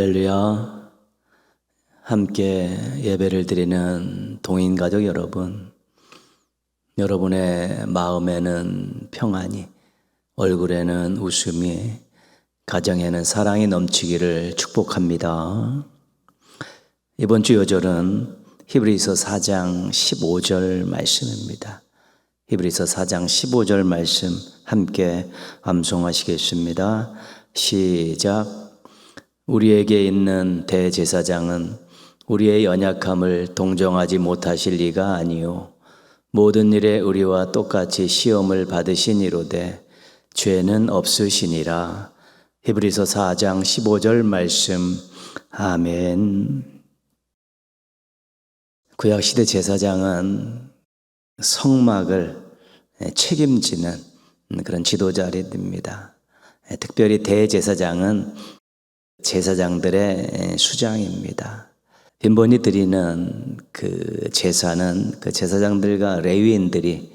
할렐루야. 함께 예배를 드리는 동인 가족 여러분, 여러분의 마음에는 평안이, 얼굴에는 웃음이, 가정에는 사랑이 넘치기를 축복합니다. 이번 주 요절은 히브리서 4장 15절 말씀입니다. 히브리서 4장 15절 말씀 함께 암송하시겠습니다. 시작. 우리에게 있는 대제사장은 우리의 연약함을 동정하지 못하실 리가 아니요 모든 일에 우리와 똑같이 시험을 받으시니로되 죄는 없으시니라. 히브리서 4장 15절 말씀. 아멘. 구약시대 제사장은 성막을 책임지는 그런 지도자들입니다. 특별히 대제사장은 제사장들의 수장입니다. 빈번히 드리는 그 제사는 그 제사장들과 레위인들이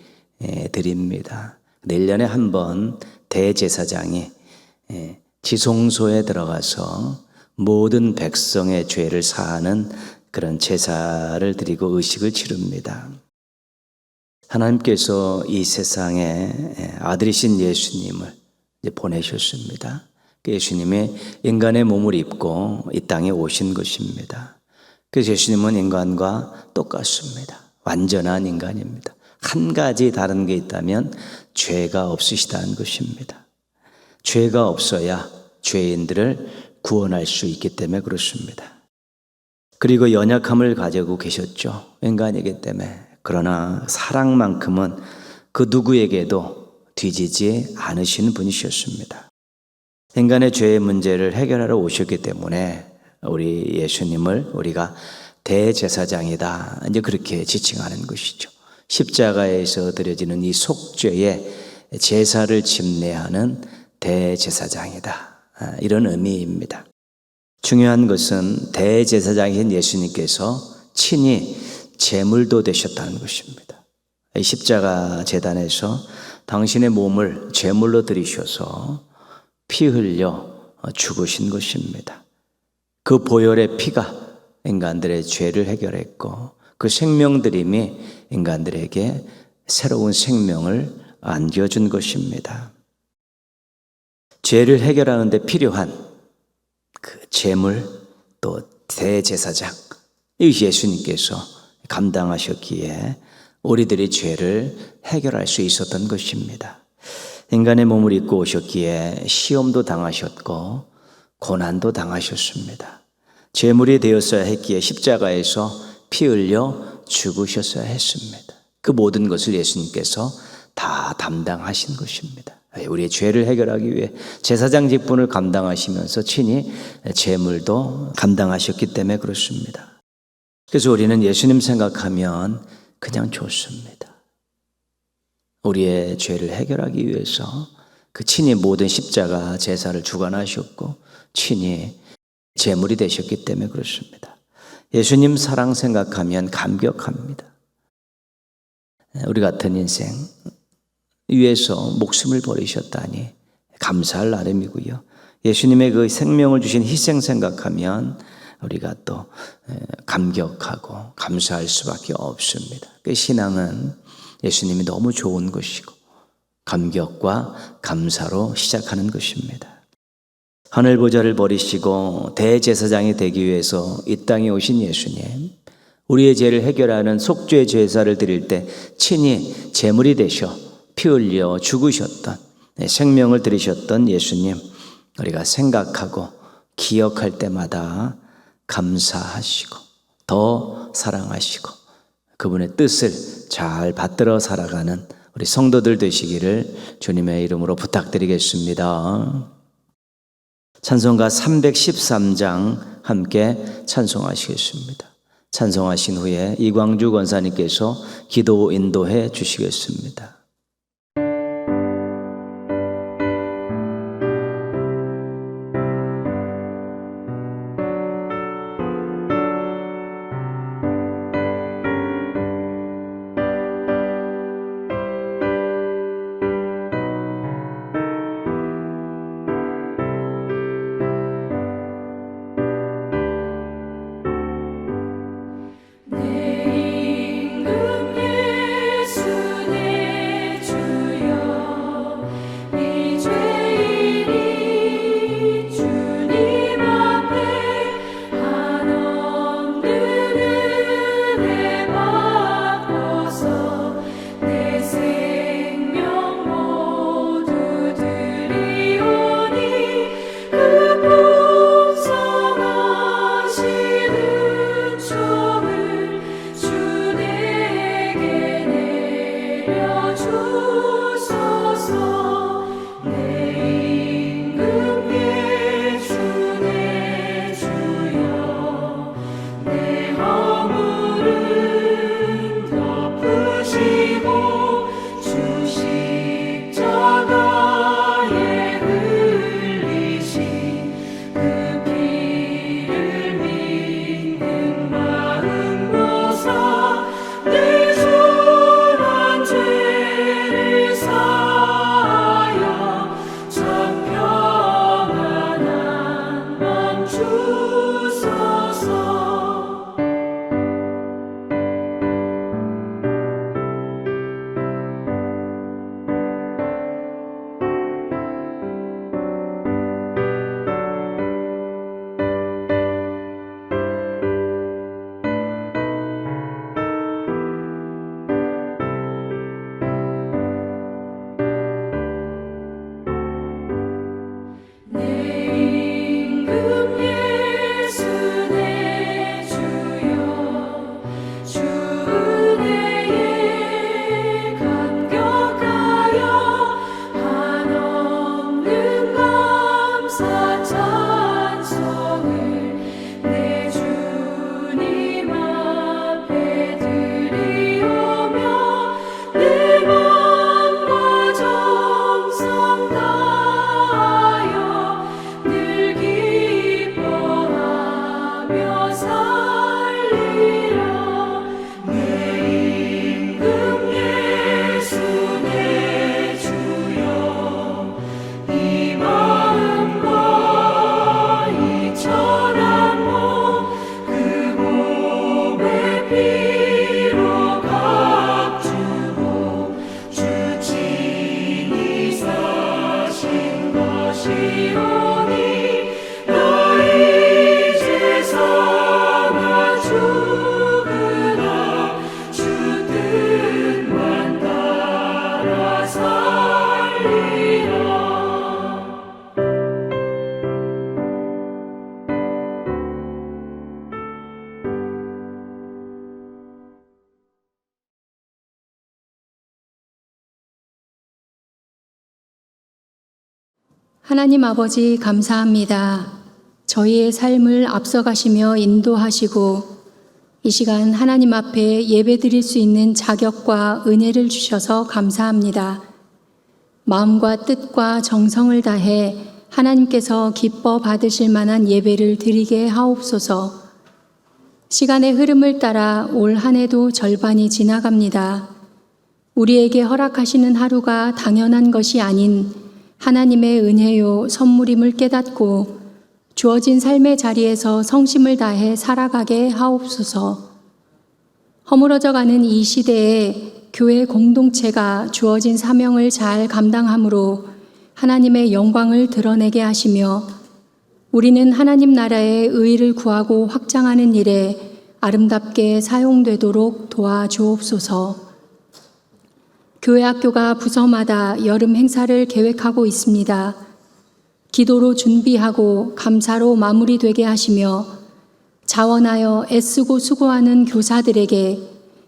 드립니다. 1년에 한 번 대제사장이 지성소에 들어가서 모든 백성의 죄를 사하는 그런 제사를 드리고 의식을 치릅니다. 하나님께서 이 세상에 아들이신 예수님을 보내셨습니다. 예수님이 인간의 몸을 입고 이 땅에 오신 것입니다. 그래서 예수님은 인간과 똑같습니다. 완전한 인간입니다. 한 가지 다른 게 있다면 죄가 없으시다는 것입니다. 죄가 없어야 죄인들을 구원할 수 있기 때문에 그렇습니다. 그리고 연약함을 가지고 계셨죠. 인간이기 때문에. 그러나 사랑만큼은 그 누구에게도 뒤지지 않으시는 분이셨습니다. 인간의 죄의 문제를 해결하러 오셨기 때문에 우리 예수님을 우리가 대제사장이다, 이제 그렇게 지칭하는 것이죠. 십자가에서 드려지는 이 속죄의 제사를 집례하는 대제사장이다, 이런 의미입니다. 중요한 것은 대제사장인 예수님께서 친히 제물도 되셨다는 것입니다. 이 십자가 제단에서 당신의 몸을 제물로 드리셔서 피 흘려 죽으신 것입니다. 그 보혈의 피가 인간들의 죄를 해결했고 그 생명드림이 인간들에게 새로운 생명을 안겨준 것입니다. 죄를 해결하는 데 필요한 그 제물, 또 대제사장, 이 예수님께서 감당하셨기에 우리들이 죄를 해결할 수 있었던 것입니다. 인간의 몸을 입고 오셨기에 시험도 당하셨고 고난도 당하셨습니다. 제물이 되었어야 했기에 십자가에서 피 흘려 죽으셨어야 했습니다. 그 모든 것을 예수님께서 다 담당하신 것입니다. 우리의 죄를 해결하기 위해 제사장 직분을 감당하시면서 친히 제물도 감당하셨기 때문에 그렇습니다. 그래서 우리는 예수님 생각하면 그냥 좋습니다. 우리의 죄를 해결하기 위해서 그 친히 모든 십자가 제사를 주관하셨고 친히 제물이 되셨기 때문에 그렇습니다. 예수님 사랑 생각하면 감격합니다. 우리 같은 인생 위해서 목숨을 버리셨다니 감사할 나름이고요. 예수님의 그 생명을 주신 희생 생각하면 우리가 또 감격하고 감사할 수밖에 없습니다. 그 신앙은 예수님이 너무 좋은 것이고 감격과 감사로 시작하는 것입니다. 하늘 보좌를 버리시고 대제사장이 되기 위해서 이 땅에 오신 예수님, 우리의 죄를 해결하는 속죄 제사를 드릴 때 친히 제물이 되셔 피 흘려 죽으셨던, 생명을 드리셨던 예수님, 우리가 생각하고 기억할 때마다 감사하시고 더 사랑하시고 그분의 뜻을 잘 받들어 살아가는 우리 성도들 되시기를 주님의 이름으로 부탁드리겠습니다. 찬송가 313장 함께 찬송하시겠습니다. 찬송하신 후에 이광주 권사님께서 기도 인도해 주시겠습니다. 하나님 아버지 감사합니다. 저희의 삶을 앞서가시며 인도하시고 이 시간 하나님 앞에 예배드릴 수 있는 자격과 은혜를 주셔서 감사합니다. 마음과 뜻과 정성을 다해 하나님께서 기뻐 받으실 만한 예배를 드리게 하옵소서. 시간의 흐름을 따라 올 한 해도 절반이 지나갑니다. 우리에게 허락하시는 하루가 당연한 것이 아닌 하나님의 은혜요 선물임을 깨닫고 주어진 삶의 자리에서 성심을 다해 살아가게 하옵소서. 허물어져가는 이 시대에 교회 공동체가 주어진 사명을 잘 감당함으로 하나님의 영광을 드러내게 하시며 우리는 하나님 나라의 의를 구하고 확장하는 일에 아름답게 사용되도록 도와주옵소서. 교회 학교가 부서마다 여름 행사를 계획하고 있습니다. 기도로 준비하고 감사로 마무리되게 하시며 자원하여 애쓰고 수고하는 교사들에게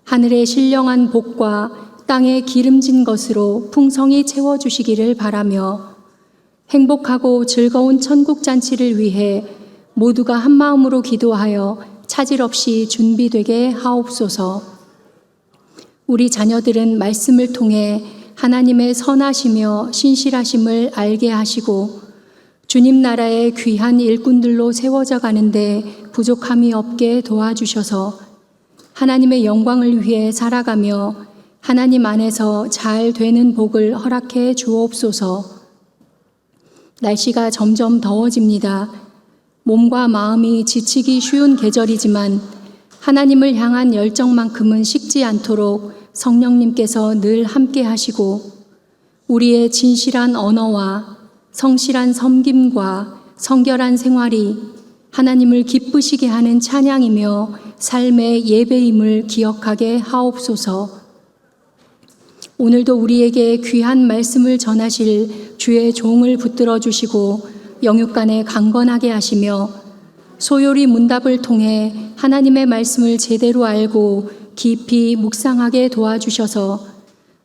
하늘의 신령한 복과 땅에 기름진 것으로 풍성히 채워주시기를 바라며 행복하고 즐거운 천국 잔치를 위해 모두가 한 마음으로 기도하여 차질 없이 준비되게 하옵소서. 우리 자녀들은 말씀을 통해 하나님의 선하시며 신실하심을 알게 하시고 주님 나라의 귀한 일꾼들로 세워져 가는데 부족함이 없게 도와주셔서 하나님의 영광을 위해 살아가며 하나님 안에서 잘 되는 복을 허락해 주옵소서. 날씨가 점점 더워집니다. 몸과 마음이 지치기 쉬운 계절이지만 하나님을 향한 열정만큼은 식지 않도록 성령님께서 늘 함께 하시고 우리의 진실한 언어와 성실한 섬김과 성결한 생활이 하나님을 기쁘시게 하는 찬양이며 삶의 예배임을 기억하게 하옵소서. 오늘도 우리에게 귀한 말씀을 전하실 주의 종을 붙들어 주시고 영육간에 강건하게 하시며 소요리 문답을 통해 하나님의 말씀을 제대로 알고 깊이 묵상하게 도와주셔서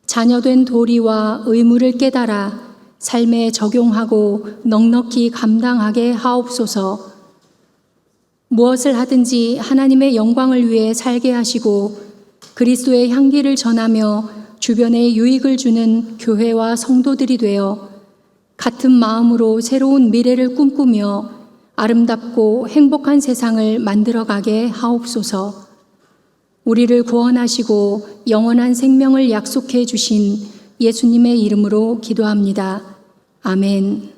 자녀된 도리와 의무를 깨달아 삶에 적용하고 넉넉히 감당하게 하옵소서. 무엇을 하든지 하나님의 영광을 위해 살게 하시고 그리스도의 향기를 전하며 주변에 유익을 주는 교회와 성도들이 되어 같은 마음으로 새로운 미래를 꿈꾸며 아름답고 행복한 세상을 만들어가게 하옵소서. 우리를 구원하시고 영원한 생명을 약속해 주신 예수님의 이름으로 기도합니다. 아멘.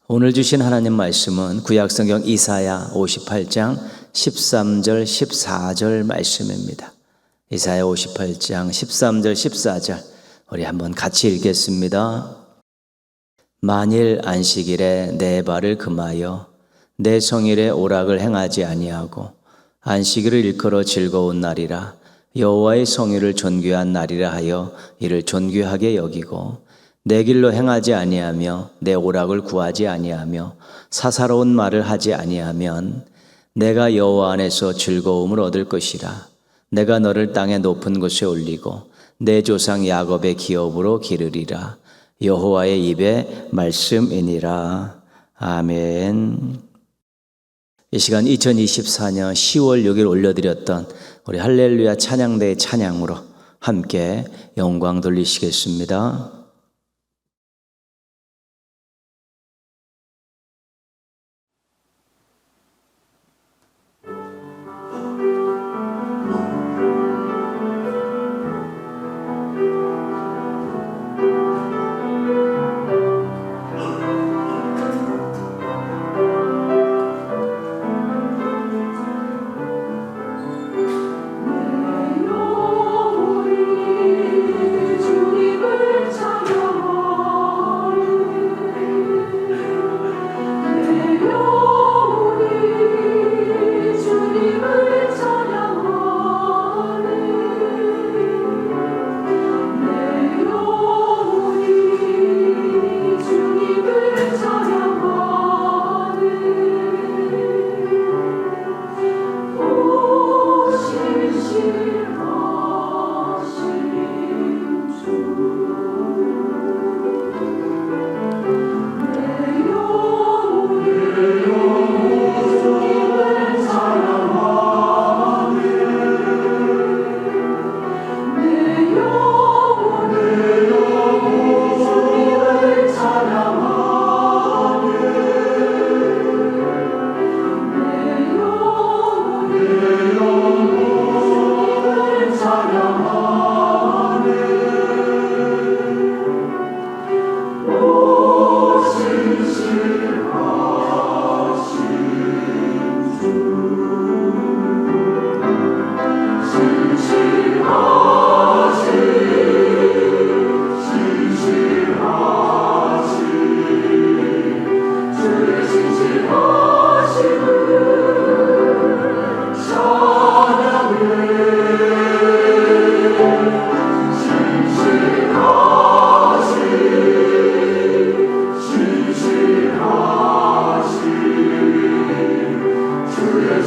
오늘 주신 하나님 말씀은 구약성경 이사야 58장 13절 14절 말씀입니다. 이사야 58장 13절 14절 우리 한번 같이 읽겠습니다. 만일 안식일에 내 발을 금하여 내 성일에 오락을 행하지 아니하고 안식일을 일컬어 즐거운 날이라 여호와의 성일을 존귀한 날이라 하여 이를 존귀하게 여기고 내 길로 행하지 아니하며 내 오락을 구하지 아니하며 사사로운 말을 하지 아니하면 내가 여호와 안에서 즐거움을 얻을 것이라. 내가 너를 땅의 높은 곳에 올리고 내 조상 야곱의 기업으로 기르리라. 여호와의 입의 말씀이니라. 아멘. 이 시간 2024년 10월 6일 올려드렸던 우리 할렐루야 찬양대의 찬양으로 함께 영광 돌리시겠습니다.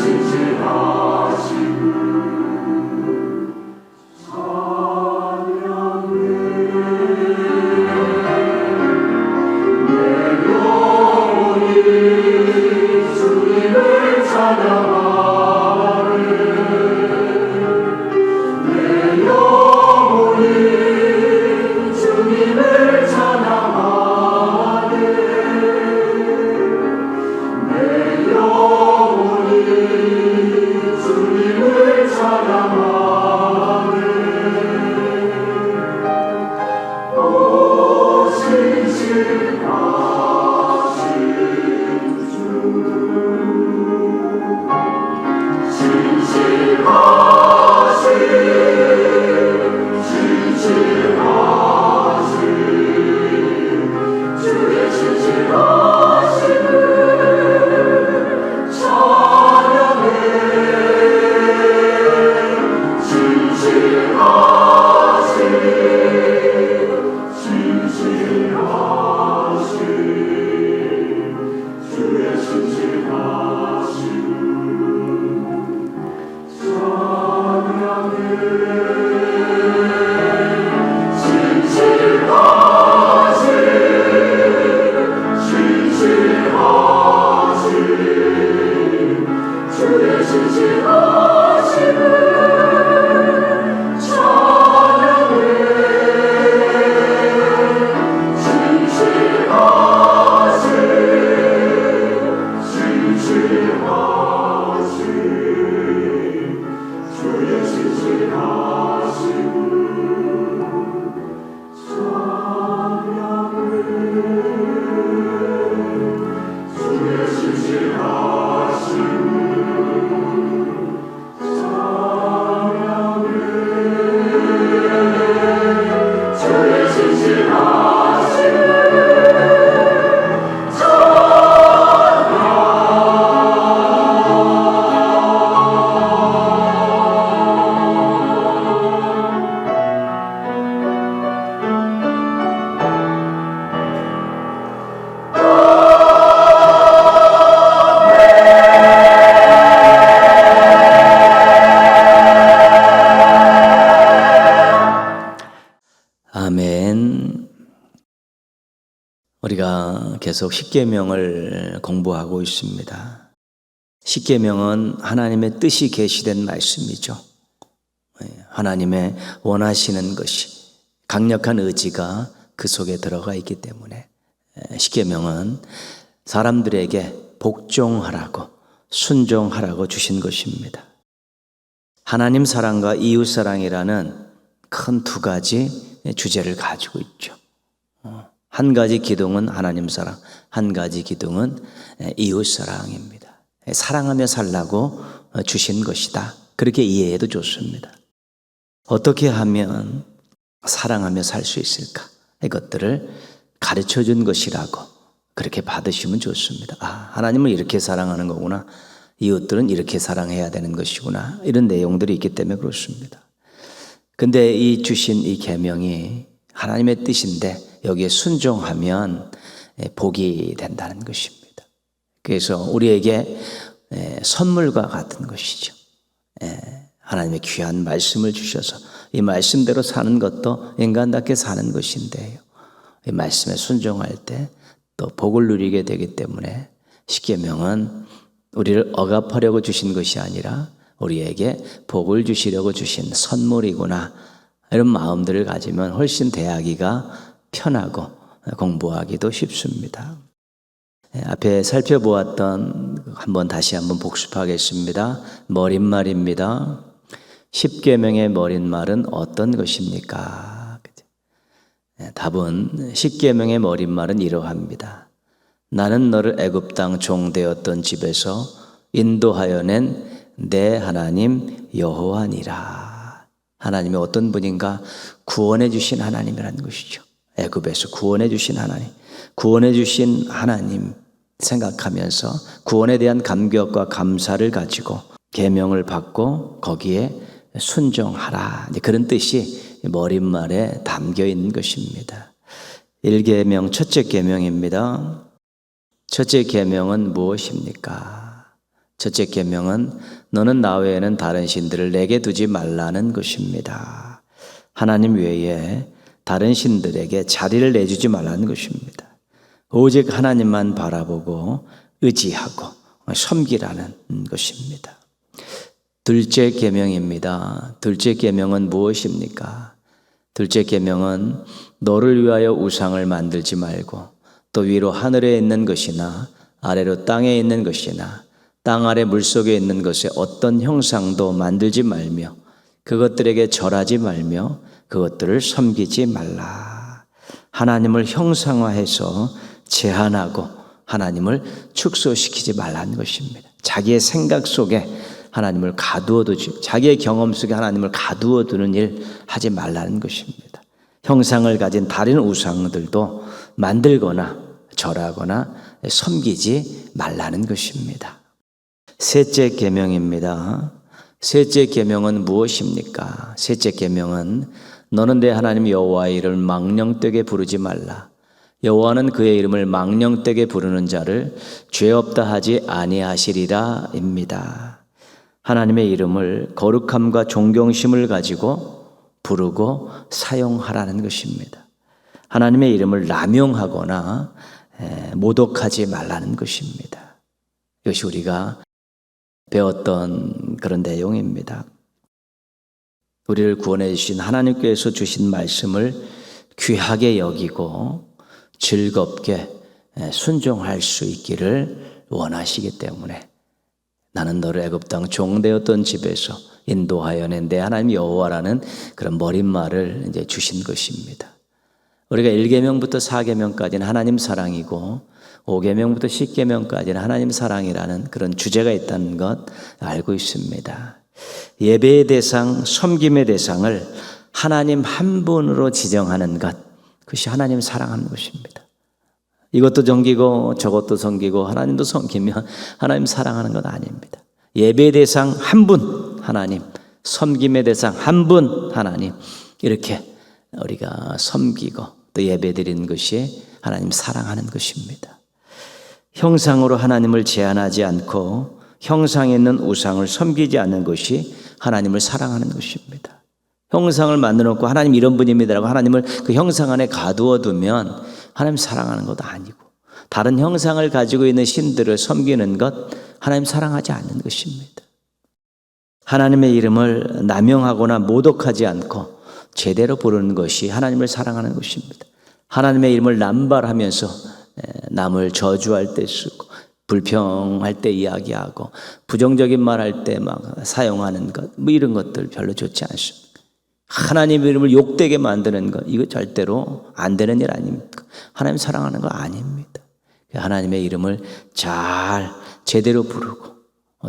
진실하시 우리가 계속 십계명을 공부하고 있습니다. 십계명은 하나님의 뜻이 계시된 말씀이죠. 하나님의 원하시는 것이, 강력한 의지가 그 속에 들어가 있기 때문에 십계명은 사람들에게 복종하라고, 순종하라고 주신 것입니다. 하나님 사랑과 이웃 사랑이라는 큰 두 가지 주제를 가지고 있죠. 한 가지 기둥은 하나님 사랑, 한 가지 기둥은 이웃 사랑입니다. 사랑하며 살라고 주신 것이다. 그렇게 이해해도 좋습니다. 어떻게 하면 사랑하며 살 수 있을까? 이것들을 가르쳐 준 것이라고 그렇게 받으시면 좋습니다. 하나님을 이렇게 사랑하는 거구나. 이웃들은 이렇게 사랑해야 되는 것이구나. 이런 내용들이 있기 때문에 그렇습니다. 근데 이 주신 이 계명이 하나님의 뜻인데 여기에 순종하면 복이 된다는 것입니다. 그래서 우리에게 선물과 같은 것이죠. 하나님의 귀한 말씀을 주셔서 이 말씀대로 사는 것도 인간답게 사는 것인데요. 이 말씀에 순종할 때 또 복을 누리게 되기 때문에 십계명은 우리를 억압하려고 주신 것이 아니라 우리에게 복을 주시려고 주신 선물이구나. 이런 마음들을 가지면 훨씬 대하기가 편하고 공부하기도 쉽습니다. 앞에 살펴보았던 다시 한번 복습하겠습니다. 머릿말입니다. 십계명의 머릿말은 어떤 것입니까? 답은 십계명의 머릿말은 이러합니다. 나는 너를 애굽 땅 종되었던 집에서 인도하여 낸 내 하나님 여호와니라. 하나님이 어떤 분인가? 구원해 주신 하나님이라는 것이죠. 애굽에서 구원해 주신 하나님, 구원해 주신 하나님 생각하면서 구원에 대한 감격과 감사를 가지고 계명을 받고 거기에 순종하라. 그런 뜻이 머릿말에 담겨 있는 것입니다. 1계명 첫째 계명입니다. 첫째 계명은 무엇입니까? 첫째 계명은 너는 나 외에는 다른 신들을 내게 두지 말라는 것입니다. 하나님 외에 다른 신들에게 자리를 내주지 말라는 것입니다. 오직 하나님만 바라보고 의지하고 섬기라는 것입니다. 둘째 계명입니다. 둘째 계명은 무엇입니까? 둘째 계명은 너를 위하여 우상을 만들지 말고 또 위로 하늘에 있는 것이나 아래로 땅에 있는 것이나 땅 아래 물속에 있는 것에 어떤 형상도 만들지 말며 그것들에게 절하지 말며 그것들을 섬기지 말라. 하나님을 형상화해서 제한하고 하나님을 축소시키지 말라는 것입니다. 자기의 생각 속에 하나님을 가두어 두지, 자기의 경험 속에 하나님을 가두어 두는 일 하지 말라는 것입니다. 형상을 가진 다른 우상들도 만들거나 절하거나 섬기지 말라는 것입니다. 셋째 계명입니다. 셋째 계명은 무엇입니까? 셋째 계명은 너는 내 하나님 여호와의 이름을 망령되게 부르지 말라. 여호와는 그의 이름을 망령되게 부르는 자를 죄 없다 하지 아니하시리라 입니다. 하나님의 이름을 거룩함과 존경심을 가지고 부르고 사용하라는 것입니다. 하나님의 이름을 남용하거나 모독하지 말라는 것입니다. 이것이 우리가 배웠던 그런 내용입니다. 우리를 구원해 주신 하나님께서 주신 말씀을 귀하게 여기고 즐겁게 순종할 수 있기를 원하시기 때문에 나는 너를 애굽 땅 종되었던 집에서 인도하여 낸 내 하나님 여호와라는 그런 머릿말을 이제 주신 것입니다. 우리가 1계명부터 4계명까지는 하나님 사랑이고 5계명부터 10계명까지는 하나님 사랑이라는 그런 주제가 있다는 것 알고 있습니다. 예배의 대상, 섬김의 대상을 하나님 한 분으로 지정하는 것, 그것이 하나님 사랑하는 것입니다. 이것도 섬기고 저것도 섬기고 하나님도 섬기면 하나님 사랑하는 것 아닙니다. 예배의 대상 한 분 하나님, 섬김의 대상 한 분 하나님, 이렇게 우리가 섬기고 또 예배드리는 것이 하나님 사랑하는 것입니다. 형상으로 하나님을 제한하지 않고 형상에 있는 우상을 섬기지 않는 것이 하나님을 사랑하는 것입니다. 형상을 만들어 놓고 하나님 이런 분입니다라고 하나님을 그 형상 안에 가두어 두면 하나님 사랑하는 것도 아니고, 다른 형상을 가지고 있는 신들을 섬기는 것 하나님 사랑하지 않는 것입니다. 하나님의 이름을 남용하거나 모독하지 않고 제대로 부르는 것이 하나님을 사랑하는 것입니다. 하나님의 이름을 남발하면서 남을 저주할 때 쓰고, 불평할 때 이야기하고, 부정적인 말 할 때 막 사용하는 것, 뭐 이런 것들 별로 좋지 않습니다. 하나님의 이름을 욕되게 만드는 것, 이거 절대로 안 되는 일 아닙니까? 하나님 사랑하는 거 아닙니다. 하나님의 이름을 잘 제대로 부르고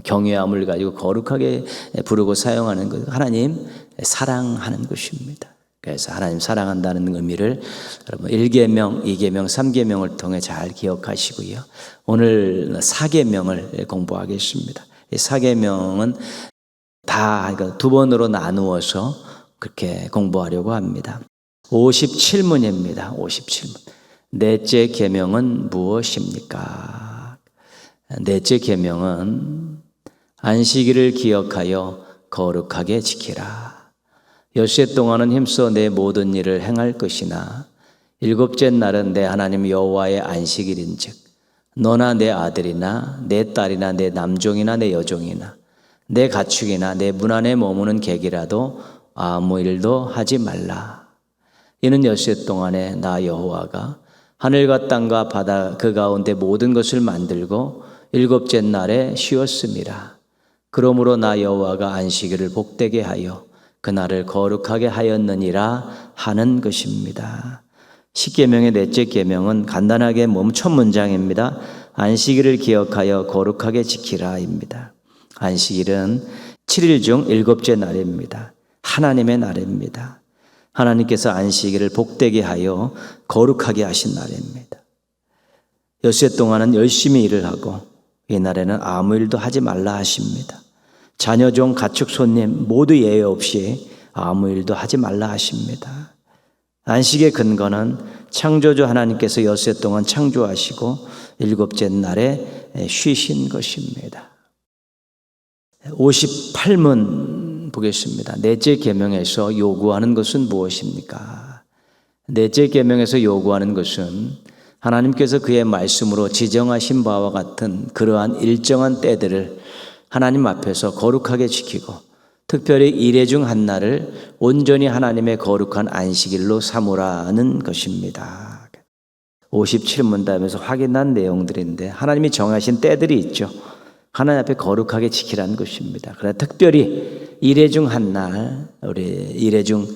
경외함을 가지고 거룩하게 부르고 사용하는 것, 하나님 사랑하는 것입니다. 그래서 하나님 사랑한다는 의미를 여러분 1계명, 2계명, 3계명을 통해 잘 기억하시고요. 오늘 4계명을 공부하겠습니다. 이 4계명은 다 두 번으로 나누어서 그렇게 공부하려고 합니다. 57문입니다. 57문. 넷째 계명은 무엇입니까? 넷째 계명은 안식일을 기억하여 거룩하게 지키라. 엿새 동안은 힘써 내 모든 일을 행할 것이나 일곱째 날은 내 하나님 여호와의 안식일인즉 너나 내 아들이나 내 딸이나 내 남종이나 내 여종이나 내 가축이나 내 문 안에 머무는 객이라도 아무 일도 하지 말라. 이는 엿새 동안에 나 여호와가 하늘과 땅과 바다 그 가운데 모든 것을 만들고 일곱째 날에 쉬었음이라. 그러므로 나 여호와가 안식일을 복되게 하여 그날을 거룩하게 하였느니라 하는 것입니다. 10계명의 넷째 계명은 간단하게 첫 문장입니다. 안식일을 기억하여 거룩하게 지키라입니다. 안식일은 7일 중 일곱째 날입니다. 하나님의 날입니다. 하나님께서 안식일을 복되게 하여 거룩하게 하신 날입니다. 엿새 동안은 열심히 일을 하고 이 날에는 아무 일도 하지 말라 하십니다. 자녀 종 가축 손님 모두 예외 없이 아무 일도 하지 말라 하십니다. 안식의 근거는 창조주 하나님께서 엿새 동안 창조하시고 일곱째 날에 쉬신 것입니다. 58문 보겠습니다. 넷째 계명에서 요구하는 것은 무엇입니까? 넷째 계명에서 요구하는 것은 하나님께서 그의 말씀으로 지정하신 바와 같은 그러한 일정한 때들을 하나님 앞에서 거룩하게 지키고 특별히 일회 중 한 날을 온전히 하나님의 거룩한 안식일로 삼으라는 것입니다. 57문답에서 확인한 내용들인데 하나님이 정하신 때들이 있죠. 하나님 앞에 거룩하게 지키라는 것입니다. 그러나 특별히 일회 중 한 날, 우리 일회 중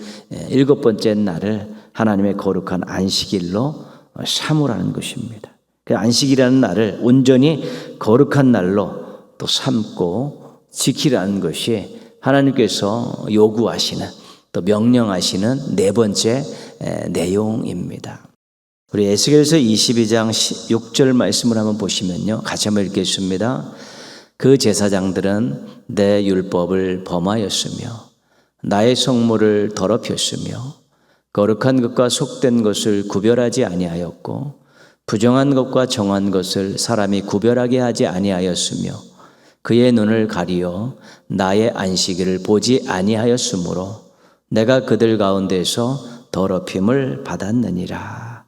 일곱 번째 날을 하나님의 거룩한 안식일로 삼으라는 것입니다. 그 안식이라는 날을 온전히 거룩한 날로 또 삼고 지키라는 것이 하나님께서 요구하시는 또 명령하시는 네 번째 내용입니다. 우리 에스겔서 22장 6절 말씀을 한번 보시면요. 같이 한번 읽겠습니다. 그 제사장들은 내 율법을 범하였으며 나의 성물을 더럽혔으며 거룩한 것과 속된 것을 구별하지 아니하였고 부정한 것과 정한 것을 사람이 구별하게 하지 아니하였으며 그의 눈을 가리어 나의 안식일을 보지 아니하였으므로 내가 그들 가운데서 더럽힘을 받았느니라.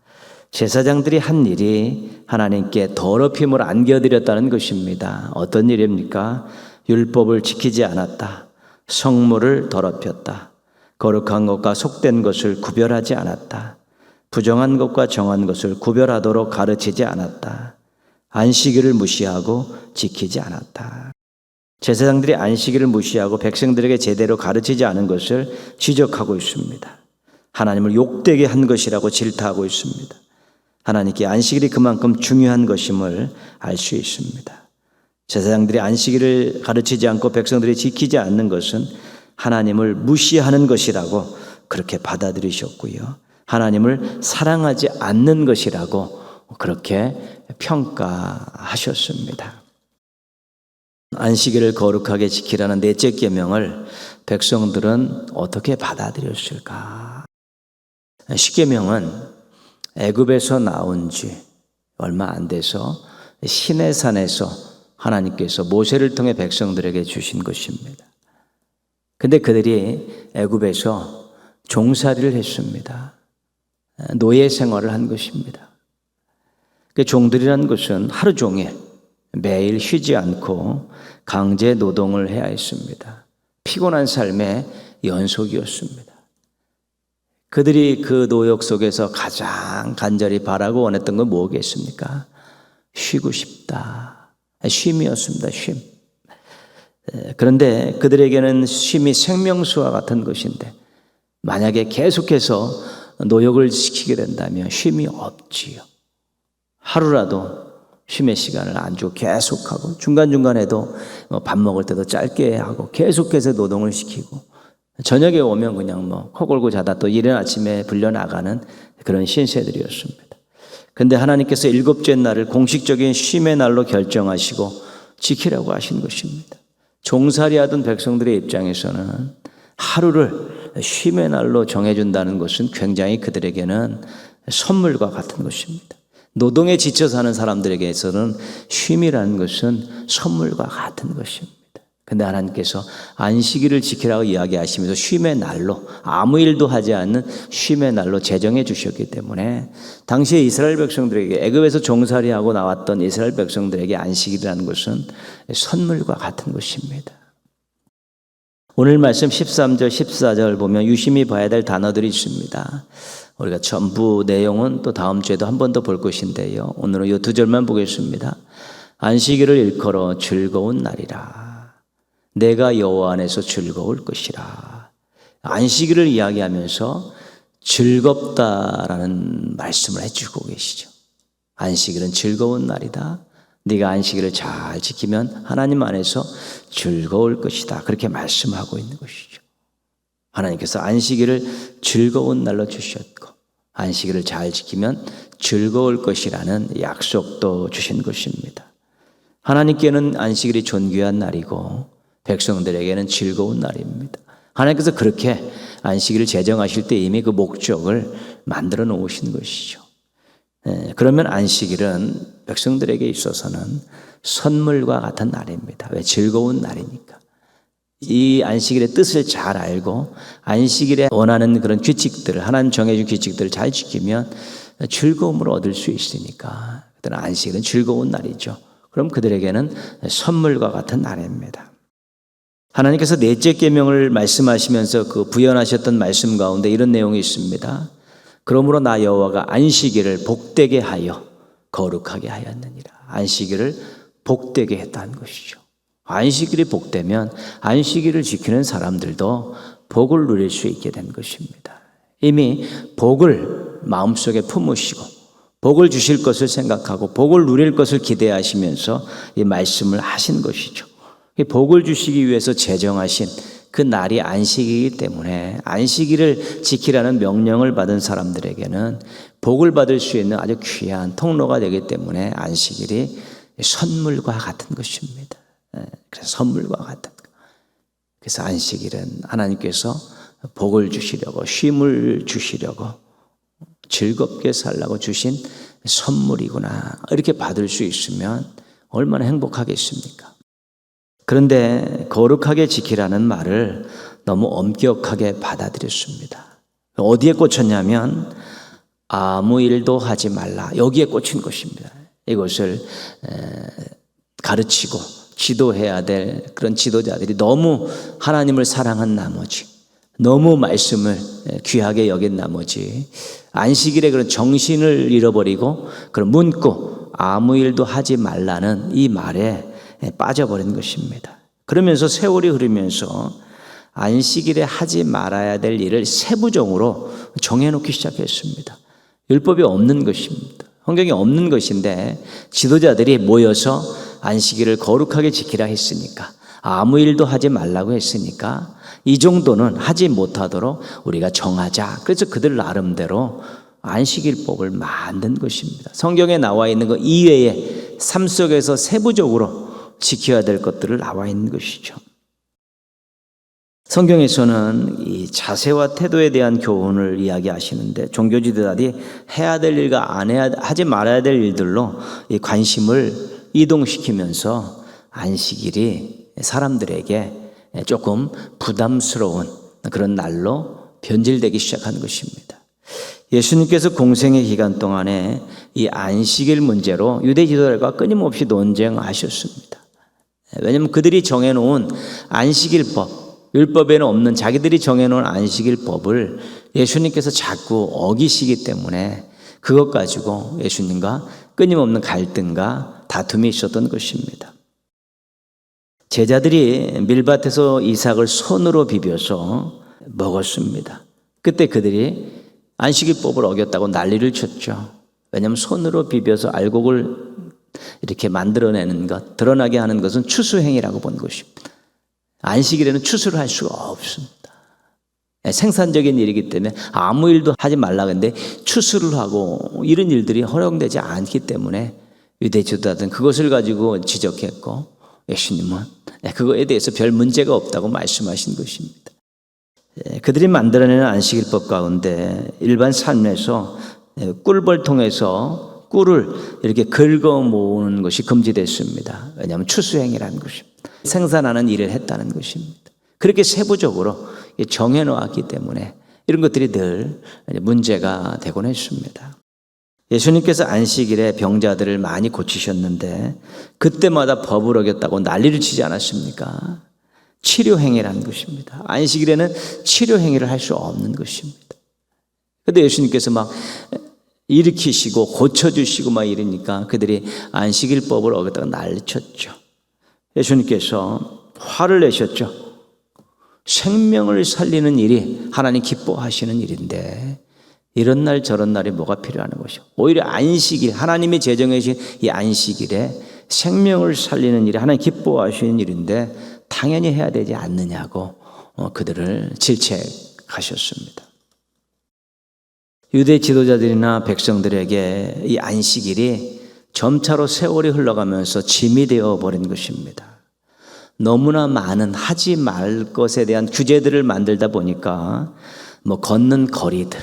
제사장들이 한 일이 하나님께 더럽힘을 안겨드렸다는 것입니다. 어떤 일입니까? 율법을 지키지 않았다. 성물을 더럽혔다. 거룩한 것과 속된 것을 구별하지 않았다. 부정한 것과 정한 것을 구별하도록 가르치지 않았다. 안식일을 무시하고 지키지 않았다. 제사장들이 안식일을 무시하고 백성들에게 제대로 가르치지 않은 것을 지적하고 있습니다. 하나님을 욕되게 한 것이라고 질타하고 있습니다. 하나님께 안식일이 그만큼 중요한 것임을 알 수 있습니다. 제사장들이 안식일을 가르치지 않고 백성들이 지키지 않는 것은 하나님을 무시하는 것이라고 그렇게 받아들이셨고요. 하나님을 사랑하지 않는 것이라고 그렇게 평가하셨습니다. 안식일을 거룩하게 지키라는 넷째 계명을 백성들은 어떻게 받아들였을까? 십계명은 애굽에서 나온 지 얼마 안 돼서 시내산에서 하나님께서 모세를 통해 백성들에게 주신 것입니다. 근데 그들이 애굽에서 종살이를 했습니다. 노예 생활을 한 것입니다. 그 종들이라는 것은 하루 종일 매일 쉬지 않고 강제 노동을 해야 했습니다. 피곤한 삶의 연속이었습니다. 그들이 그 노역 속에서 가장 간절히 바라고 원했던 건 뭐겠습니까? 쉬고 싶다. 쉼이었습니다. 쉼. 그런데 그들에게는 쉼이 생명수와 같은 것인데 만약에 계속해서 노역을 지키게 된다면 쉼이 없지요. 하루라도 쉼의 시간을 안 주고 계속하고 중간중간에도 밥 먹을 때도 짧게 하고 계속해서 노동을 시키고 저녁에 오면 그냥 코 골고 자다 또 이른 아침에 불려나가는 그런 신세들이었습니다. 그런데 하나님께서 일곱째 날을 공식적인 쉼의 날로 결정하시고 지키라고 하신 것입니다. 종살이 하던 백성들의 입장에서는 하루를 쉼의 날로 정해준다는 것은 굉장히 그들에게는 선물과 같은 것입니다. 노동에 지쳐 사는 사람들에게서는 쉼이라는 것은 선물과 같은 것입니다. 그런데 하나님께서 안식일을 지키라고 이야기하시면서 쉼의 날로 아무 일도 하지 않는 쉼의 날로 제정해 주셨기 때문에 당시에 이스라엘 백성들에게 애굽에서 종살이하고 나왔던 이스라엘 백성들에게 안식일이라는 것은 선물과 같은 것입니다. 오늘 말씀 13절 14절 보면 유심히 봐야 될 단어들이 있습니다. 우리가 전부 내용은 또 다음 주에도 한 번 더 볼 것인데요. 오늘은 이 두 절만 보겠습니다. 안식일을 일컬어 즐거운 날이라. 내가 여호와 안에서 즐거울 것이라. 안식일을 이야기하면서 즐겁다라는 말씀을 해주고 계시죠. 안식일은 즐거운 날이다. 네가 안식일을 잘 지키면 하나님 안에서 즐거울 것이다. 그렇게 말씀하고 있는 것이죠. 하나님께서 안식일을 즐거운 날로 주셨고 안식일을 잘 지키면 즐거울 것이라는 약속도 주신 것입니다. 하나님께는 안식일이 존귀한 날이고 백성들에게는 즐거운 날입니다. 하나님께서 그렇게 안식일을 제정하실 때 이미 그 목적을 만들어 놓으신 것이죠. 그러면 안식일은 백성들에게 있어서는 선물과 같은 날입니다. 왜? 즐거운 날이니까. 이 안식일의 뜻을 잘 알고 안식일에 원하는 그런 규칙들을 하나님 정해준 규칙들을 잘 지키면 즐거움을 얻을 수 있으니까 그들은 안식일은 즐거운 날이죠. 그럼 그들에게는 선물과 같은 날입니다. 하나님께서 넷째 계명을 말씀하시면서 그 부연하셨던 말씀 가운데 이런 내용이 있습니다. 그러므로 나 여호와가 안식일을 복되게 하여 거룩하게 하였느니라. 안식일을 복되게 했다는 것이죠. 안식일이 복되면 안식일을 지키는 사람들도 복을 누릴 수 있게 된 것입니다. 이미 복을 마음속에 품으시고 복을 주실 것을 생각하고 복을 누릴 것을 기대하시면서 이 말씀을 하신 것이죠. 복을 주시기 위해서 제정하신 그 날이 안식이기 때문에 안식일을 지키라는 명령을 받은 사람들에게는 복을 받을 수 있는 아주 귀한 통로가 되기 때문에 안식일이 선물과 같은 것입니다. 그래서 선물과 같은 것. 그래서 안식일은 하나님께서 복을 주시려고 쉼을 주시려고 즐겁게 살라고 주신 선물이구나. 이렇게 받을 수 있으면 얼마나 행복하겠습니까? 그런데 거룩하게 지키라는 말을 너무 엄격하게 받아들였습니다. 어디에 꽂혔냐면 아무 일도 하지 말라. 여기에 꽂힌 것입니다. 이것을 가르치고 지도해야 될 그런 지도자들이 너무 하나님을 사랑한 나머지 너무 말씀을 귀하게 여긴 나머지 안식일의 그런 정신을 잃어버리고 그런 문구 아무 일도 하지 말라는 이 말에 빠져버린 것입니다. 그러면서 세월이 흐르면서 안식일에 하지 말아야 될 일을 세부적으로 정해놓기 시작했습니다. 율법이 없는 것입니다. 성경이 없는 것인데 지도자들이 모여서 안식일을 거룩하게 지키라 했으니까 아무 일도 하지 말라고 했으니까 이 정도는 하지 못하도록 우리가 정하자. 그래서 그들 나름대로 안식일법을 만든 것입니다. 성경에 나와 있는 것 이외에 삶 속에서 세부적으로 지켜야 될 것들을 나와 있는 것이죠. 성경에서는 이 자세와 태도에 대한 교훈을 이야기하시는데 종교 지도자들이 해야 될 일과 하지 말아야 될 일들로 이 관심을 이동시키면서 안식일이 사람들에게 조금 부담스러운 그런 날로 변질되기 시작한 것입니다. 예수님께서 공생의 기간 동안에 이 안식일 문제로 유대 지도자들과 끊임없이 논쟁하셨습니다. 왜냐하면 그들이 정해놓은 안식일법, 율법에는 없는 자기들이 정해놓은 안식일법을 예수님께서 자꾸 어기시기 때문에 그것 가지고 예수님과 끊임없는 갈등과 다툼이 있었던 것입니다. 제자들이 밀밭에서 이삭을 손으로 비벼서 먹었습니다. 그때 그들이 안식일법을 어겼다고 난리를 쳤죠. 왜냐하면 손으로 비벼서 알곡을 이렇게 만들어내는 것, 드러나게 하는 것은 추수행위라고 본 것입니다. 안식일에는 추수를 할 수가 없습니다. 생산적인 일이기 때문에 아무 일도 하지 말라고 했는데 추수를 하고 이런 일들이 허용되지 않기 때문에 유대 지도자들은 그것을 가지고 지적했고 예수님은 그거에 대해서 별 문제가 없다고 말씀하신 것입니다. 그들이 만들어내는 안식일법 가운데 일반 삶에서 꿀벌 통해서 꿀을 이렇게 긁어 모으는 것이 금지됐습니다. 왜냐하면 추수행위라는 것입니다. 생산하는 일을 했다는 것입니다. 그렇게 세부적으로 정해놓았기 때문에 이런 것들이 늘 문제가 되곤 했습니다. 예수님께서 안식일에 병자들을 많이 고치셨는데 그때마다 법을 어겼다고 난리를 치지 않았습니까? 치료행위라는 것입니다. 안식일에는 치료행위를 할 수 없는 것입니다. 그런데 예수님께서 막 일으키시고 고쳐주시고 막 이러니까 그들이 안식일법을 어겼다고 난리쳤죠. 예수님께서 화를 내셨죠. 생명을 살리는 일이 하나님 기뻐하시는 일인데 이런 날 저런 날이 뭐가 필요하는 것이요. 오히려 안식일, 하나님이 제정해 주신 이 안식일에 생명을 살리는 일이 하나님 기뻐하시는 일인데 당연히 해야 되지 않느냐고 그들을 질책하셨습니다. 유대 지도자들이나 백성들에게 이 안식일이 점차로 세월이 흘러가면서 짐이 되어버린 것입니다. 너무나 많은 하지 말 것에 대한 규제들을 만들다 보니까 걷는 거리들,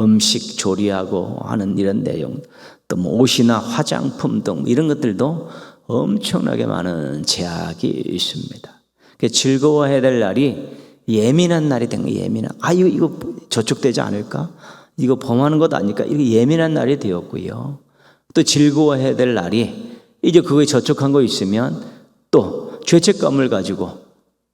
음식 조리하고 하는 이런 내용, 또 옷이나 화장품 등 이런 것들도 엄청나게 많은 제약이 있습니다. 즐거워해야 될 날이 예민한 날이 된 거예요. 이거 저촉되지 않을까? 이거 범하는 것 아닐까? 이렇게 예민한 날이 되었고요. 또 즐거워해야 될 날이 이제 그거에 저촉한 거 있으면 또 죄책감을 가지고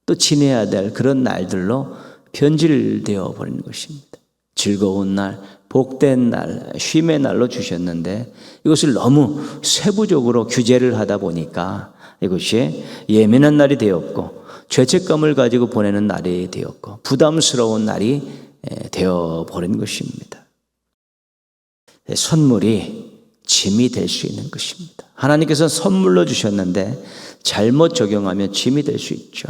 또 지내야 될 그런 날들로 변질되어 버리는 것입니다. 즐거운 날, 복된 날, 쉼의 날로 주셨는데 이것을 너무 세부적으로 규제를 하다 보니까 이것이 예민한 날이 되었고 죄책감을 가지고 보내는 날이 되었고 부담스러운 날이 되어버린 것입니다. 선물이 짐이 될 수 있는 것입니다. 하나님께서 선물로 주셨는데 잘못 적용하면 짐이 될 수 있죠.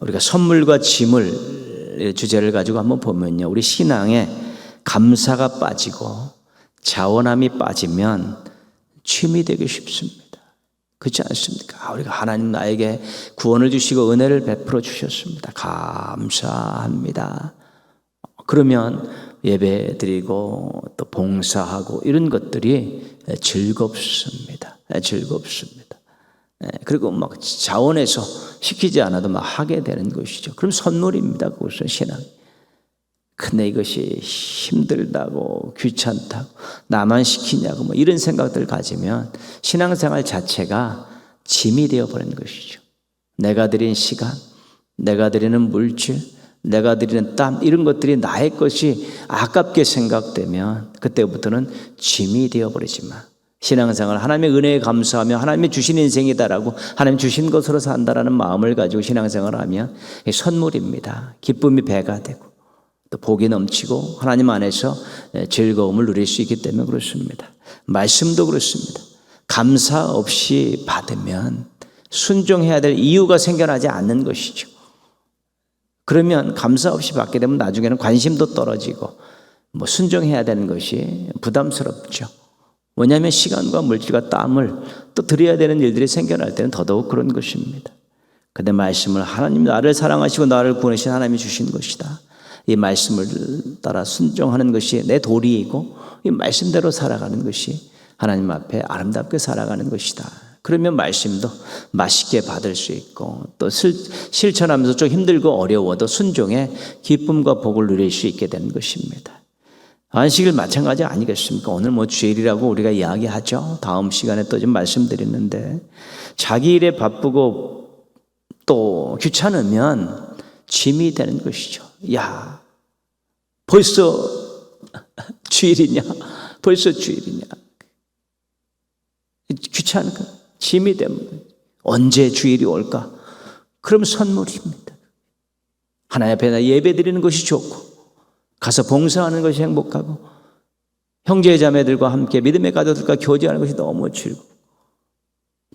우리가 선물과 짐을 주제를 가지고 한번 보면요, 우리 신앙에 감사가 빠지고 자원함이 빠지면 짐이 되기 쉽습니다. 그렇지 않습니까? 우리가 하나님 나에게 구원을 주시고 은혜를 베풀어 주셨습니다. 감사합니다. 그러면 예배 드리고 또 봉사하고 이런 것들이 즐겁습니다. 즐겁습니다. 그리고 막 자원해서 시키지 않아도 막 하게 되는 것이죠. 그럼 선물입니다. 그것은 신앙. 근데 이것이 힘들다고 귀찮다고 나만 시키냐고 이런 생각들 가지면 신앙생활 자체가 짐이 되어버리는 것이죠. 내가 드린 시간, 내가 드리는 물질, 내가 드리는 땀 이런 것들이 나의 것이 아깝게 생각되면 그때부터는 짐이 되어버리지만 신앙생활 하나님의 은혜에 감사하며 하나님이 주신 인생이다라고 하나님 주신 것으로 산다라는 마음을 가지고 신앙생활을 하면 선물입니다. 기쁨이 배가 되고 또 복이 넘치고 하나님 안에서 즐거움을 누릴 수 있기 때문에 그렇습니다. 말씀도 그렇습니다. 감사 없이 받으면 순종해야 될 이유가 생겨나지 않는 것이죠. 그러면 감사 없이 받게 되면 나중에는 관심도 떨어지고 순종해야 되는 것이 부담스럽죠. 왜냐하면 시간과 물질과 땀을 또 드려야 되는 일들이 생겨날 때는 더더욱 그런 것입니다. 그런데 말씀을 하나님 나를 사랑하시고 나를 구원하신 하나님이 주신 것이다. 이 말씀을 따라 순종하는 것이 내 도리이고 이 말씀대로 살아가는 것이 하나님 앞에 아름답게 살아가는 것이다. 그러면 말씀도 맛있게 받을 수 있고 또 실천하면서 좀 힘들고 어려워도 순종의 기쁨과 복을 누릴 수 있게 되는 것입니다. 안식일 마찬가지 아니겠습니까? 오늘 주일이라고 우리가 이야기하죠. 다음 시간에 또 좀 말씀드리는데 자기 일에 바쁘고 또 귀찮으면 짐이 되는 것이죠. 야, 벌써 주일이냐? 벌써 주일이냐? 귀찮으니까 짐이 되면 언제 주일이 올까? 그럼 선물입니다. 하나님 앞에 예배 드리는 것이 좋고 가서 봉사하는 것이 행복하고 형제 자매들과 함께 믿음의 가족들과 교제하는 것이 너무 즐겁고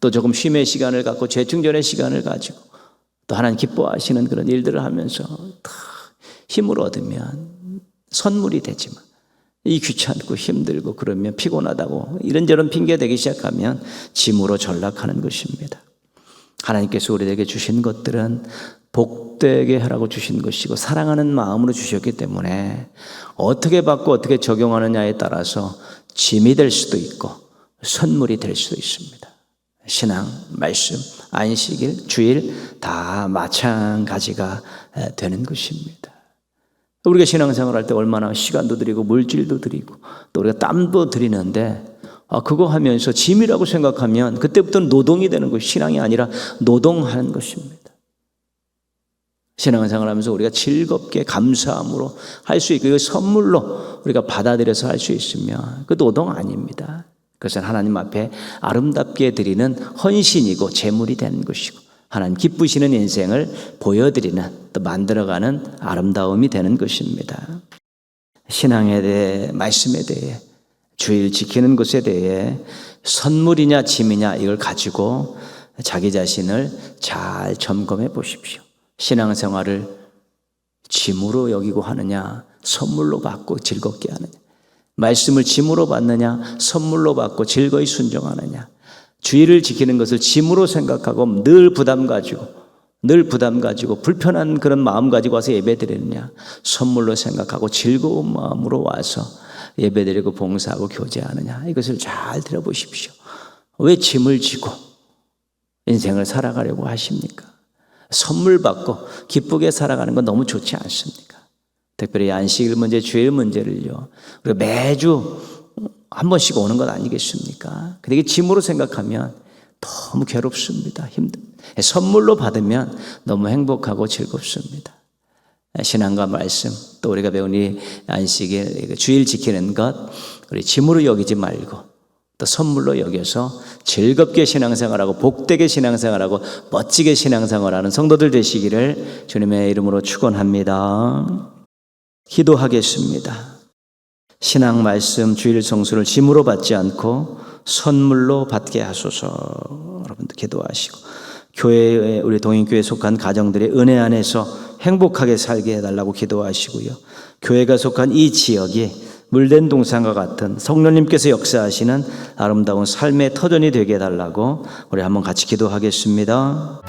또 조금 쉼의 시간을 갖고 재충전의 시간을 가지고 또 하나님 기뻐하시는 그런 일들을 하면서 다 힘을 얻으면 선물이 되지만 이 귀찮고 힘들고 그러면 피곤하다고 이런저런 핑계 대기 시작하면 짐으로 전락하는 것입니다. 하나님께서 우리에게 주신 것들은 복되게 하라고 주신 것이고 사랑하는 마음으로 주셨기 때문에 어떻게 받고 어떻게 적용하느냐에 따라서 짐이 될 수도 있고 선물이 될 수도 있습니다. 신앙, 말씀, 안식일, 주일 다 마찬가지가 되는 것입니다. 우리가 신앙생활 할 때 얼마나 시간도 드리고 물질도 드리고 또 우리가 땀도 드리는데 그거 하면서 짐이라고 생각하면 그때부터는 노동이 되는 것이 신앙이 아니라 노동하는 것입니다. 신앙생활 하면서 우리가 즐겁게 감사함으로 할 수 있고 이거 선물로 우리가 받아들여서 할 수 있으면 그 노동 아닙니다. 그것은 하나님 앞에 아름답게 드리는 헌신이고 제물이 되는 것이고 하나님 기쁘시는 인생을 보여드리는 또 만들어가는 아름다움이 되는 것입니다. 신앙에 대해 말씀에 대해 주일 지키는 것에 대해 선물이냐 짐이냐 이걸 가지고 자기 자신을 잘 점검해 보십시오. 신앙생활을 짐으로 여기고 하느냐 선물로 받고 즐겁게 하느냐 말씀을 짐으로 받느냐 선물로 받고 즐거이 순종하느냐 주일을 지키는 것을 짐으로 생각하고 늘 부담 가지고 불편한 그런 마음 가지고 와서 예배드리느냐 선물로 생각하고 즐거운 마음으로 와서 예배드리고 봉사하고 교제하느냐 이것을 잘 들어보십시오. 왜 짐을 지고 인생을 살아가려고 하십니까? 선물 받고 기쁘게 살아가는 건 너무 좋지 않습니까? 특별히 안식일 문제, 주일 문제를요 우리가 매주 한 번씩 오는 것 아니겠습니까? 근데 이게 짐으로 생각하면 너무 괴롭습니다. 선물로 받으면 너무 행복하고 즐겁습니다. 신앙과 말씀 또 우리가 배운 이 안식일 주일 지키는 것 우리 짐으로 여기지 말고 또 선물로 여겨서 즐겁게 신앙생활하고 복되게 신앙생활하고 멋지게 신앙생활하는 성도들 되시기를 주님의 이름으로 축원합니다. 기도하겠습니다. 신앙 말씀 주일 성수를 짐으로 받지 않고 선물로 받게 하소서. 여러분도 기도하시고 교회에 우리 동인교회에 속한 가정들의 은혜 안에서 행복하게 살게 해달라고 기도하시고요. 교회가 속한 이 지역이 물된 동산과 같은 성령님께서 역사하시는 아름다운 삶의 터전이 되게 해달라고 우리 한번 같이 기도하겠습니다.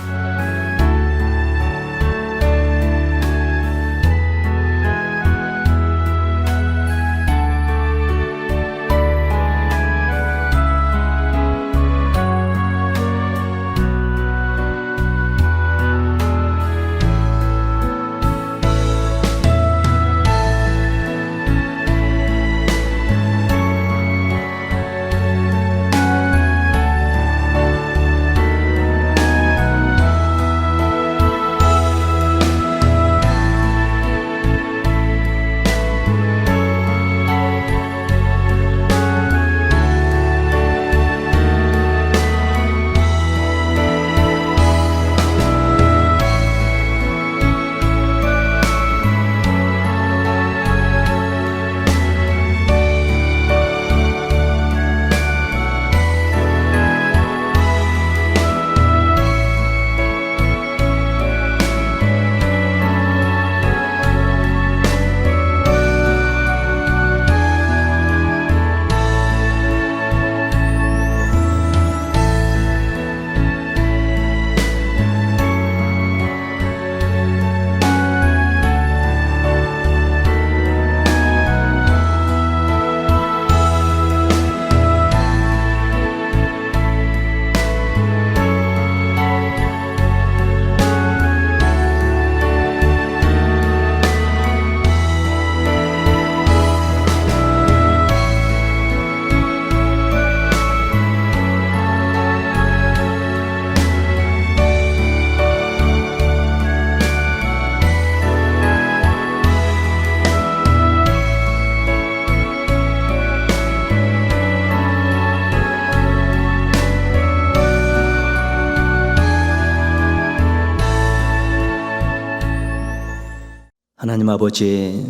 하나님 아버지,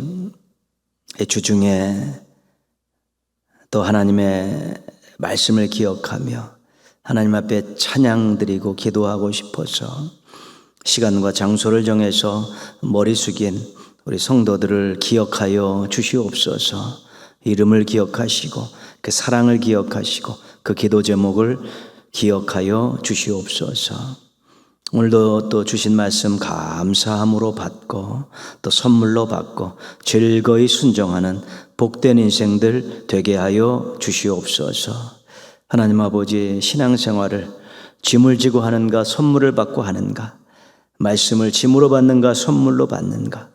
이 주중에 또 하나님의 말씀을 기억하며 하나님 앞에 찬양드리고 기도하고 싶어서 시간과 장소를 정해서 머리 숙인 우리 성도들을 기억하여 주시옵소서. 이름을 기억하시고 그 사랑을 기억하시고 그 기도 제목을 기억하여 주시옵소서. 오늘도 또 주신 말씀 감사함으로 받고 또 선물로 받고 즐거이 순종하는 복된 인생들 되게 하여 주시옵소서. 하나님 아버지, 신앙생활을 짐을 지고 하는가 선물을 받고 하는가, 말씀을 짐으로 받는가 선물로 받는가,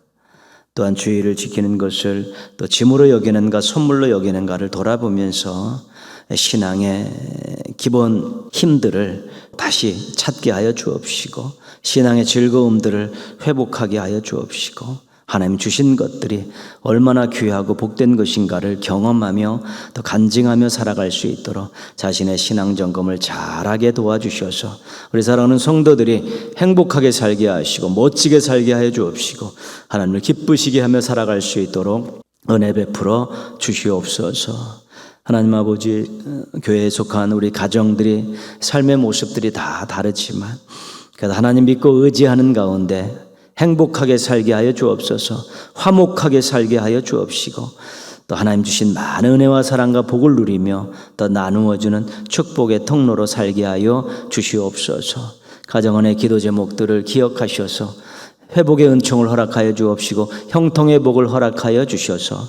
또한 주의를 지키는 것을 또 짐으로 여기는가 선물로 여기는가를 돌아보면서 신앙의 기본 힘들을 다시 찾게 하여 주옵시고 신앙의 즐거움들을 회복하게 하여 주옵시고 하나님 주신 것들이 얼마나 귀하고 복된 것인가를 경험하며 또 간증하며 살아갈 수 있도록 자신의 신앙 점검을 잘하게 도와주셔서 우리 사랑하는 성도들이 행복하게 살게 하시고 멋지게 살게 하여 주옵시고 하나님을 기쁘시게 하며 살아갈 수 있도록 은혜 베풀어 주시옵소서. 하나님 아버지, 교회에 속한 우리 가정들이 삶의 모습들이 다 다르지만 그래도 하나님 믿고 의지하는 가운데 행복하게 살게 하여 주옵소서. 화목하게 살게 하여 주옵시고 또 하나님 주신 많은 은혜와 사랑과 복을 누리며 또 나누어주는 축복의 통로로 살게 하여 주시옵소서. 가정안의 기도 제목들을 기억하셔서 회복의 은총을 허락하여 주옵시고 형통의 복을 허락하여 주셔서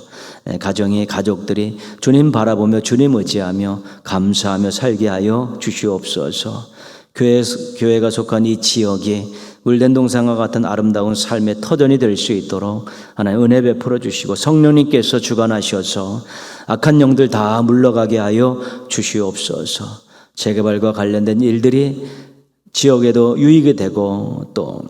가정이 가족들이 주님 바라보며 주님 의지하며 감사하며 살게 하여 주시옵소서. 교회가 속한 이 지역이 물된 동산과 같은 아름다운 삶의 터전이 될 수 있도록 하나님 은혜 베풀어 주시고 성령님께서 주관하셔서 악한 영들 다 물러가게 하여 주시옵소서. 재개발과 관련된 일들이 지역에도 유익이 되고 또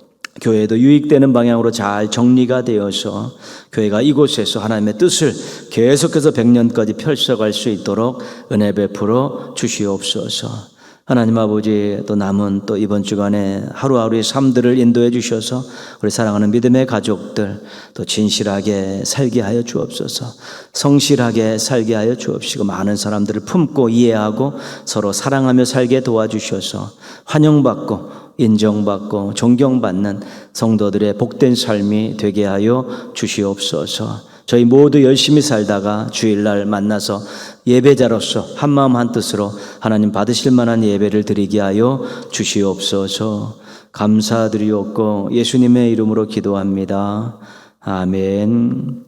교회도 유익되는 방향으로 잘 정리가 되어서 교회가 이곳에서 하나님의 뜻을 계속해서 100년까지 펼쳐갈 수 있도록 은혜 베풀어 주시옵소서. 하나님 아버지, 또 남은 또 이번 주간에 하루하루의 삶들을 인도해 주셔서 우리 사랑하는 믿음의 가족들 또 진실하게 살게 하여 주옵소서. 성실하게 살게 하여 주옵시고 많은 사람들을 품고 이해하고 서로 사랑하며 살게 도와주셔서 환영받고 인정받고 존경받는 성도들의 복된 삶이 되게 하여 주시옵소서. 저희 모두 열심히 살다가 주일날 만나서 예배자로서 한마음 한뜻으로 하나님 받으실 만한 예배를 드리게 하여 주시옵소서. 감사드리옵고 예수님의 이름으로 기도합니다. 아멘.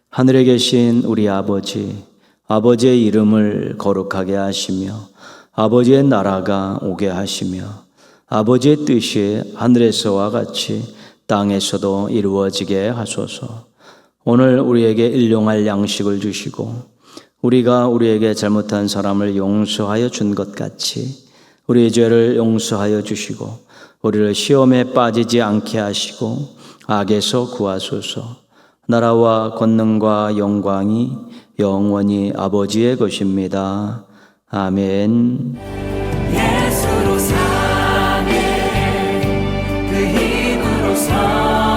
하늘에 계신 우리 아버지, 아버지의 이름을 거룩하게 하시며 아버지의 나라가 오게 하시며 아버지의 뜻이 하늘에서와 같이 땅에서도 이루어지게 하소서. 오늘 우리에게 일용할 양식을 주시고 우리가 우리에게 잘못한 사람을 용서하여 준 것 같이 우리의 죄를 용서하여 주시고 우리를 시험에 빠지지 않게 하시고 악에서 구하소서. 나라와 권능과 영광이 영원히 아버지의 것입니다. 아멘. 예수로 사네 그 힘으로 사